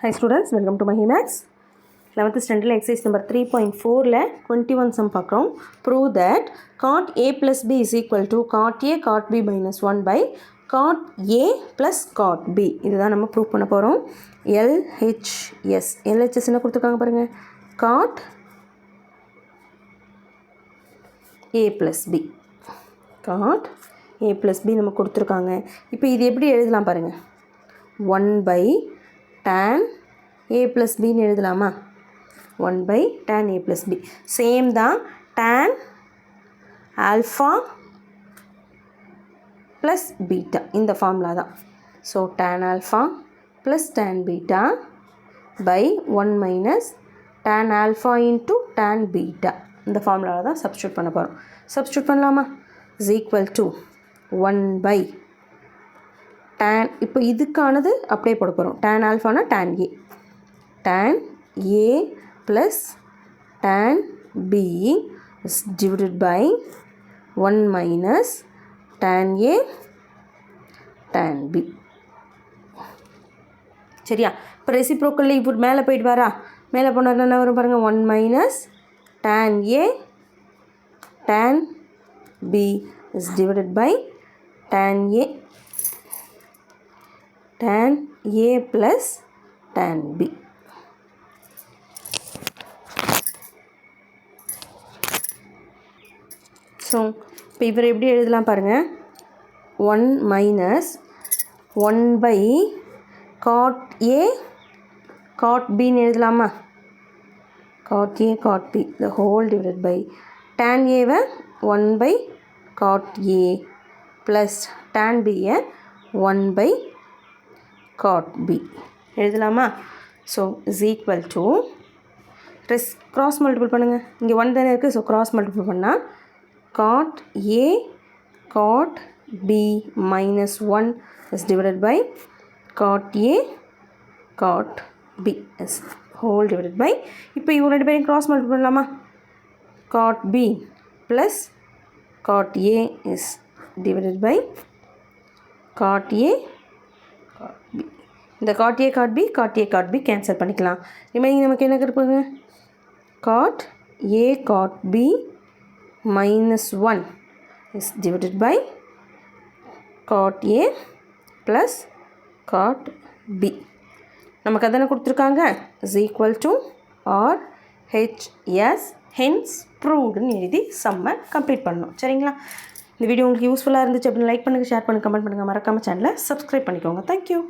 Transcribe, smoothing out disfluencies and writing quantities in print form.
Hi students, welcome to Mahimax. 11th standard exercise number 3.4 21 sum பார்க்கிறோம். Prove that cot A plus B is equal to cot A cot B minus 1 by cot A plus cot B. இதுதான் நம்ம prove பண்ண போகிறோம். LHS என்ன கொடுத்துருக்காங்க பாருங்க. cot A plus B. cot A plus B நம்ம கொடுத்துருக்காங்க. இப்போ இது எப்படி எழுதலாம் பாருங்க. 1 by tan A plus B ன்னு எழுதலாமா? 1 by tan A plus B. Same தான் tan alpha plus beta. இந்த ஃபார்முலா தான். So tan alpha plus tan beta by 1 minus tan alpha into tan beta. இந்த ஃபார்முலாவில் தான் சப்ஸ்டியூட் பண்ண போகிறோம். சப்ஸ்டியூட் பண்ணலாமா? is equal to 1 by tan, இப்போ இதுக்கானது அப்படியே போட போகிறோம். tan alpha tan A. tan A plus tan B is divided by 1 minus tan A tan B. சரியா? இப்போ ரெசிப்ரோக்கலில் இப்போ மேலே போயிட்டு வரா, மேலே போனால் என்ன வரும் பாருங்கள். 1 minus tan A tan B is divided by tan A plus tan B. So இப்போ இவர் எப்படி எழுதலாம் பாருங்கள். 1 minus 1 by cot A cot Bன்னு எழுதலாமா? cot A cot B the whole divided by tan Aவை 1 by cot A plus tan Bயை 1 by cot B எழுதலாமா? So is equal to cross multiple பண்ணுங்கள். இங்கே 1 தானே இருக்குது. ஸோ cross multiple பண்ணால் cot A cot B minus 1 is divided by cot A cot B is whole divided by, இப்போ இவங்க ரெண்டு பேரையும் cross multiple பண்ணலாமா? cot B plus cot A is divided by cot A cot B. இந்த cot A cot B cot A cot B cancel பண்ணிக்கலாம். Remaining நமக்கு என்ன கிடைப்பாங்க? cot A cot B minus 1 is divided by cot A plus cot B. நமக்கு அதனை கொடுத்துருக்காங்க. is equal to or HS hence proved எழுதி சம்மை complete பண்ணணும். சரிங்களா? இந்த வீடியோ உங்களுக்கு யூஸ்ஃபுல்லாக இருந்துச்சு அப்படின்னு லைக் பண்ணுங்கள், ஷேர் பண்ணுங்கள், கமெண்ட் பண்ணுங்கள். மறக்காமல் சேனலை சப்ஸ்கிரைப் பண்ணிக்கோங்க. தேங்க்யூ.